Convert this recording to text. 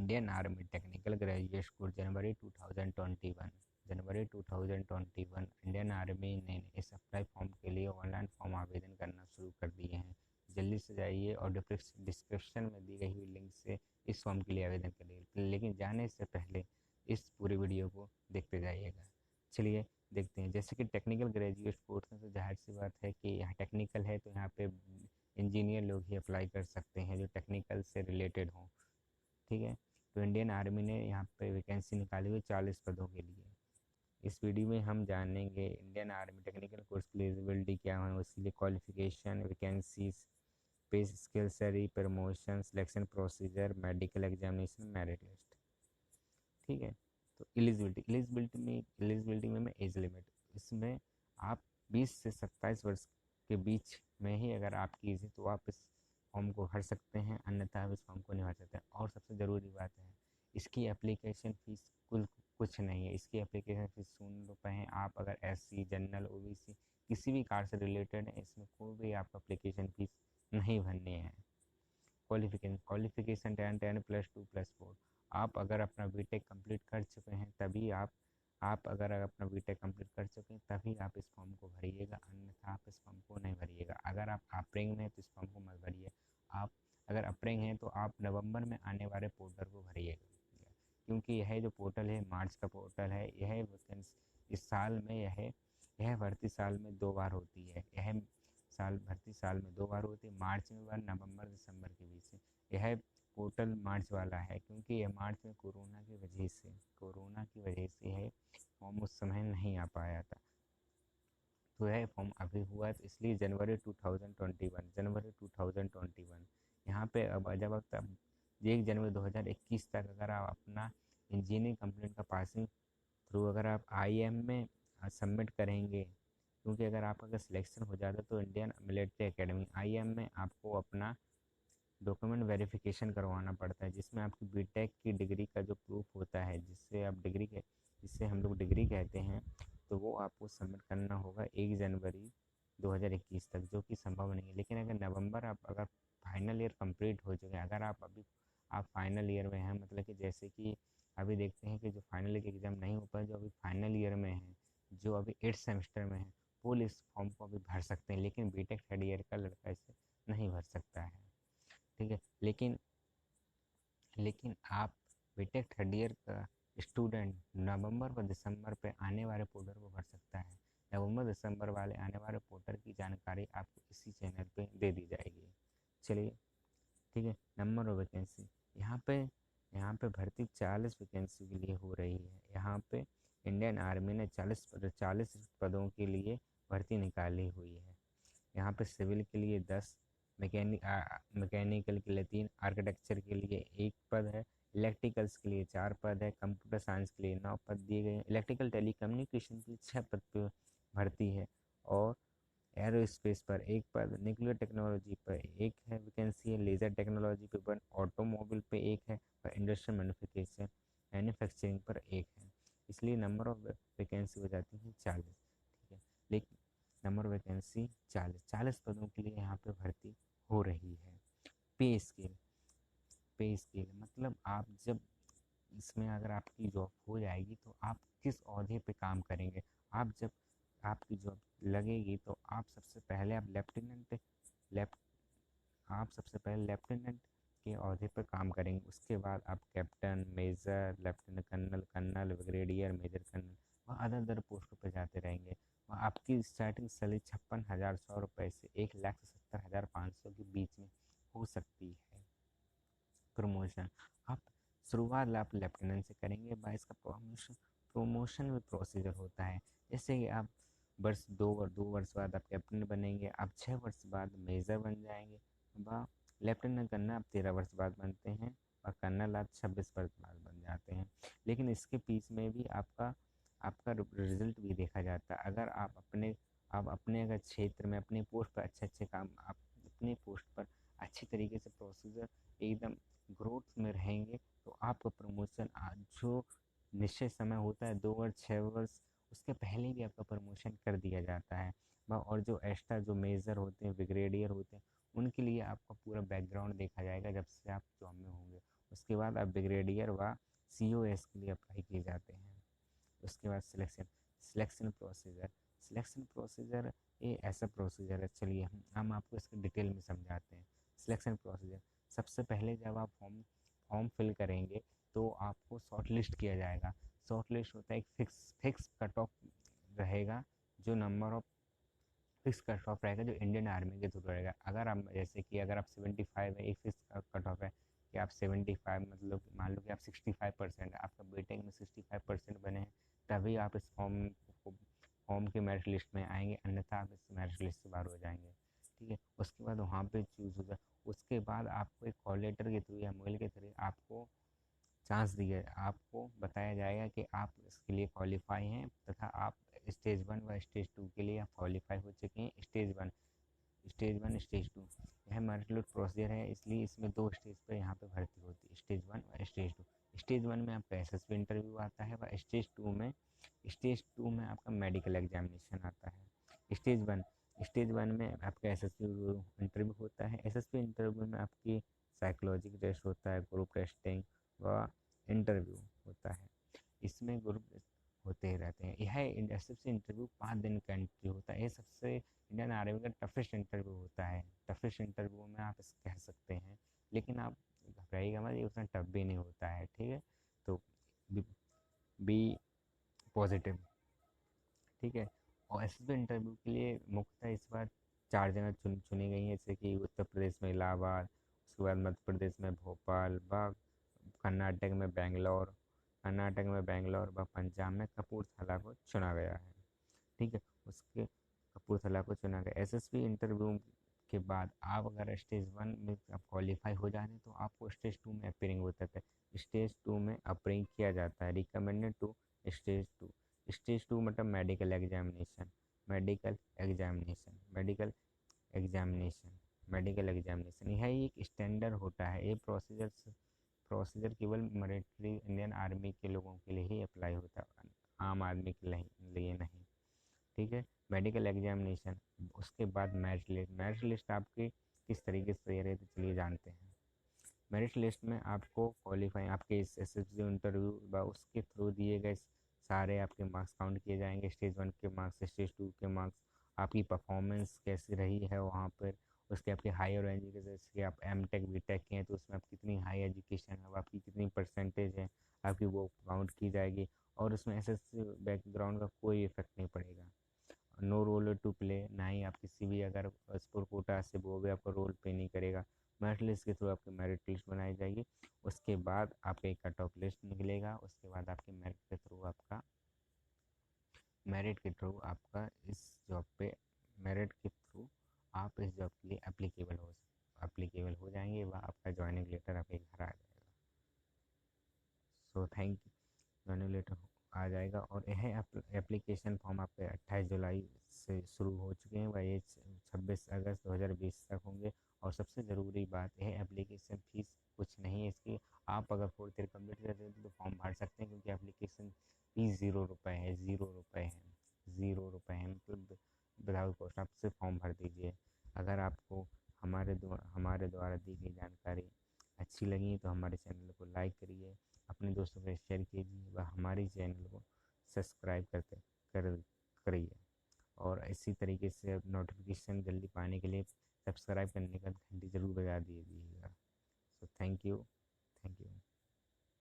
Indian army technical graduate course January 2021 Indian army ने इस apply form के लिए ऑनलाइन फॉर्म आवेदन करना शुरू कर दिए हैं। जल्दी से जाइए और डिस्क्रिप्शन में दी गई हुई लिंक से इस फॉर्म के लिए आवेदन करिए। लेकिन जाने से पहले इस पूरी वीडियो को देखते जाइएगा। चलिए देखते हैं। जैसे कि टेक्निकल ग्रेजुएट कोर्स में तो जाहिर सी बात है कि यहाँ टेक्निकल है तो यहाँ पे इंजीनियर लोग ही अप्लाई कर सकते हैं जो टेक्निकल से रिलेटेड हों। ठीक है, तो इंडियन आर्मी ने यहाँ पे वैकेंसी निकाली हुई 40 पदों के लिए। इस वीडियो में हम जानेंगे इंडियन आर्मी टेक्निकल कोर्स की एलिजिबिलिटी क्या है, उसके लिए क्वालिफिकेशन, वैकेंसीज, पे scale, salary, promotion, selection procedure, medical examination, merit list. ठीक है, तो एलिजिबिलिटी में मैं एज लिमिट, इसमें आप 20 से 27 वर्ष के बीच में ही अगर आपकी एज है तो आप इस फॉर्म को भर सकते हैं, अन्यथा आप इस फॉर्म को नहीं भर सकते। और सबसे ज़रूरी बात है, इसकी एप्लीकेशन फ़ीस कुछ नहीं है। इसकी एप्लीकेशन फ़ीस ₹0 है। आप अगर SC, जनरल, OBC किसी भी कार से रिलेटेड है, इसमें कोई भी आपको एप्लीकेशन फ़ीस नहीं भरनी है। क्वालिफिकेशन 10+2+4। आप अगर अपना बीटेक कंप्लीट कर चुके हैं तभी आप अगर अपना बीटेक कंप्लीट कर चुके हैं तभी आप इस फॉर्म को भरिएगा, अन्यथा आप इस फॉर्म को नहीं भरिएगा। अगर आप अप्रैंग में हैं तो इस फॉर्म को मत भरिए। आप अगर अप्रैंग हैं तो आप नवंबर में आने वाले पोर्टल को भरिएगा, क्योंकि यह जो पोर्टल है मार्च का पोर्टल है। यह इस साल में यह भर्ती साल में 2 बार होती है। यह भर्ती साल में 2 बार होती है, मार्च में बार, नवंबर दिसंबर के बीच में। यह पोर्टल मार्च वाला है क्योंकि यह मार्च में कोरोना की वजह से यह फॉर्म उस समय नहीं आ पाया था। तो यह फॉर्म अभी हुआ है, तो इसलिए जनवरी 2021 यहाँ पे अब जब तक 1 जनवरी 2021 तक अगर आप अपना इंजीनियरिंग कंप्लीट का पासिंग थ्रू अगर आप IIM में सबमिट करेंगे, क्योंकि अगर सिलेक्शन हो जाता है तो इंडियन मिलिट्री एकेडमी IIM में आपको अपना डॉक्यूमेंट वेरिफिकेशन करवाना पड़ता है, जिसमें आपकी बीटेक की डिग्री का जो प्रूफ होता है, जिससे हम लोग डिग्री कहते हैं, तो वो आपको सबमिट करना होगा 1 जनवरी 2021 तक, जो कि संभव नहीं है। लेकिन अगर फाइनल ईयर कंप्लीट हो चुके हैं, अगर आप फाइनल ईयर में हैं, मतलब कि जैसे कि अभी देखते हैं कि जो फाइनल ईयर एग्ज़ाम नहीं हो पाए, जो अभी फाइनल ईयर में हैं, जो अभी 8th सेमेस्टर में हैं, वो इस फॉर्म को अभी भर सकते हैं। लेकिन बीटेक थर्ड ईयर का लड़का इसे नहीं भर सकता है। ठीक है, लेकिन आप बीटेक थर्ड ईयर का स्टूडेंट नवंबर व दिसंबर पे आने वाले पोर्टल को भर सकता है। नवंबर दिसंबर वाले आने वाले पोर्टल की जानकारी आपको इसी चैनल पे दे दी जाएगी। चलिए, ठीक है। नंबर ऑफ वैकेंसी, यहाँ पे भर्ती 40 वैकेंसी के लिए हो रही है। यहाँ पे इंडियन आर्मी ने 40 पदों के लिए भर्ती निकाली हुई है। यहाँ पे सिविल के लिए 10, मैकेनिकल के लिए 3, आर्किटेक्चर के लिए 1 पद है, इलेक्ट्रिकल्स के लिए 4 पद है, कंप्यूटर साइंस के लिए 9 पद दिए गए हैं, इलेक्ट्रिकल टेलीकम्युनिकेशन के लिए 6 पद पे भर्ती है, और एरोस्पेस पर 1 पद, न्यूक्लियर टेक्नोलॉजी पर 1 है वैकेंसी है, लेज़र टेक्नोलॉजी पे 1, ऑटोमोबाइल पे 1 है, और इंडस्ट्रियल मैन्युफैक्चरिंग पर 1 है। इसलिए नंबर ऑफ वैकेंसी हो जाती है 40। ठीक है, लेकिन नंबर वैकेंसी 40 पदों के लिए यहाँ पे भर्ती हो रही है। पे स्केल मतलब आप जब इसमें अगर आपकी जॉब हो जाएगी तो आप किस ओहदे पे काम करेंगे। आप जब आपकी जॉब लगेगी तो आप सबसे पहले लेफ्टिनेंट के ओहदे पर काम करेंगे। उसके बाद आप captain, major, lieutenant colonel, colonel, brigadier, major colonel व अदर पोस्टों पर जाते रहेंगे। वह आपकी स्टार्टिंग सैलरी 56,100 रुपये से 1,70,500 के बीच में हो सकती है। प्रमोशन, आप शुरुआत आप लेफ्टिनेंट से करेंगे, बाद इसका प्रमोशन में प्रोसीजर होता है। जैसे कि आप 2 वर्ष बाद आप कैप्टन बनेंगे, आप 6 वर्ष बाद मेजर बन जाएंगे, लेफ्टिनेंट कर्नल आप 13 वर्ष बाद बनते हैं, और कर्नल आप 26 वर्ष बाद बन जाते हैं। लेकिन इसके पीछे में भी आपका रिजल्ट भी देखा जाता है। अगर आप अपने अगर क्षेत्र में अपने पोस्ट पर अच्छे काम, आप अपने पोस्ट पर अच्छी तरीके से प्रोसीजर एकदम ग्रोथ में रहेंगे, तो आपका प्रमोशन जो निश्चित समय होता है 2 वर्ष 6 वर्ष, उसके पहले भी आपका प्रमोशन कर दिया जाता है। और जो एक्स्ट्रा जो मेजर होते हैं, ब्रिगेडियर होते हैं, उनके लिए आपका पूरा बैकग्राउंड देखा जाएगा जब से आप जॉब में होंगे। उसके बाद आप ब्रिगेडियर व COS के लिए अप्लाई किए जाते हैं। उसके बाद सिलेक्शन प्रोसीजर। सिलेक्शन प्रोसीजर ये ऐसा प्रोसीजर है, चलिए हम आपको इसके डिटेल में समझाते हैं। सिलेक्शन प्रोसीजर, सबसे पहले जब आप फॉर्म फिल करेंगे तो आपको शॉर्ट लिस्ट किया जाएगा। शॉर्ट लिस्ट होता है एक फिक्स कट ऑफ रहेगा, जो number of fix cut off रहेगा जो इंडियन आर्मी के थ्रू रहेगा। अगर आप जैसे कि अगर आप 75 है, एक फिक्स कट ऑफ है कि आप 75, मतलब मान लो कि आप 65% आपका बीटेक में 65% बने हैं, तभी आप इस फॉर्म के मेरिट लिस्ट में आएंगे, अन्यथा आप इस मेरिट लिस्ट से बाहर हो जाएंगे। ठीक है, उसके बाद वहाँ पे चूज़ होगा। उसके बाद आपको एक कॉल लेटर के थ्रू या मेल के थ्रू आपको चांस दिया, आपको बताया जाएगा कि आप इसके लिए क्वालिफाई हैं, तथा आप स्टेज 1 व स्टेज 2 के लिए आप क्वालिफाई हो चुके हैं। स्टेज वन स्टेज 2 यह मेरिट लिस्ट प्रोसीजर है, इसलिए इसमें 2 स्टेज पर यहाँ पे भर्ती होती है, स्टेज 1 और स्टेज 2। स्टेज 1 में आपका SSB इंटरव्यू आता है व स्टेज 2 में आपका मेडिकल एग्जामिनेशन आता है। स्टेज 1 में आपका SSB इंटरव्यू होता है। SSB इंटरव्यू में आपकी साइकोलॉजिकल टेस्ट होता है, ग्रुप टेस्टिंग व इंटरव्यू होता है। इसमें ग्रुप होते ही रहते हैं। यह SSB इंटरव्यू 5 दिन का इंटरव्यू होता है। ये सबसे इंडियन आर्मी का टफेस्ट इंटरव्यू होता है। टफेस्ट इंटरव्यू में आप कह सकते हैं, लेकिन आप घबराइएगा मत, ये उतना टफ भी नहीं होता है। ठीक है, तो बी पॉजिटिव। ठीक है, और SSB इंटरव्यू के लिए मुख्यतः इस बार 4 जगह चुनी गई हैं, जैसे कि उत्तर प्रदेश में इलाहाबाद, उसके बाद मध्य प्रदेश में भोपाल व कर्नाटक में बेंगलोर व पंजाब में कपूरथला को चुना गया है। ठीक है, उसके कपूरथला को चुना गया। SSB इंटरव्यू के बाद आप अगर स्टेज 1 में आप क्वालिफाई हो जाते हैं तो आपको स्टेज 2 में अपेयरिंग होता है। स्टेज 2 में अपेयरिंग किया जाता है, रिकमेंडेड टू स्टेज 2। स्टेज 2 मतलब medical examination, medical examination medical examination medical examination यह एक स्टैंडर्ड होता है। ये प्रोसीजर केवल मिलिट्री इंडियन आर्मी के लोगों के लिए ही अप्लाई होता है, आम आदमी के लिए नहीं। ठीक है, मेडिकल एग्जामिनेशन, उसके बाद मेरिट लिस्ट आपकी किस तरीके से तैयार है तो चलिए जानते हैं। मेरिट लिस्ट में आपको क्वालिफाई आपके इस SSB इंटरव्यू व उसके थ्रू दिए गए सारे आपके मार्क्स काउंट किए जाएंगे। स्टेज 1 के मार्क्स, स्टेज 2 के मार्क्स, आपकी परफॉर्मेंस कैसी रही है वहाँ पर, उसके आपके हायर एजुकेशन, जैसे आप M.Tech B.Tech के हैं तो उसमें आप कितनी हाई एजुकेशन है, आपकी कितनी परसेंटेज है, आपकी वो काउंट की जाएगी। और उसमें SSC बैकग्राउंड का कोई इफेक्ट नहीं पड़ेगा। नो रोल टू प्ले, ना ही आप किसी भी अगर स्पोर्ट कोटा से वो भी आपका रोल प्ले नहीं करेगा। मेरिट लिस्ट के थ्रू आपकी मेरिट लिस्ट बनाई जाएगी। उसके बाद आपका एक कट ऑफ लिस्ट निकलेगा। उसके बाद आपके मेरिट के थ्रू आपका इस जॉब पे मेरिट के थ्रू आप इस जॉब के लिए अप्लीकेबल हो जाएंगे व आपका ज्वाइनिंग लेटर आपके घर आ जाएगा। So thank you. Joining letter आ जाएगा और यह एप्लीकेशन फॉर्म आपके 28 जुलाई से शुरू हो चुके हैं व ये 26 अगस्त 2020 तक होंगे। और सबसे ज़रूरी बात यह एप्लीकेशन फ़ीस कुछ नहीं है इसकी। आप अगर 4th ईयर कम्प्लीट करते हैं तो फॉर्म भर सकते हैं, क्योंकि एप्लीकेशन फ़ीस 0 रुपये है, 0 रुपये है, 0 रुपये है, मतलब विदाउट कॉस्ट। आप सिर्फ फॉर्म भर दीजिए। अगर आपको हमारे द्वारा दी गई जानकारी अच्छी लगी तो हमारे चैनल को लाइक करिए, अपने दोस्तों के शेयर कीजिए व हमारे चैनल को सब्सक्राइब करिए। और इसी तरीके से नोटिफिकेशन जल्दी पाने के लिए सब्सक्राइब करने का घंटी ज़रूर बजा दीजिएगा। सो थैंक यू।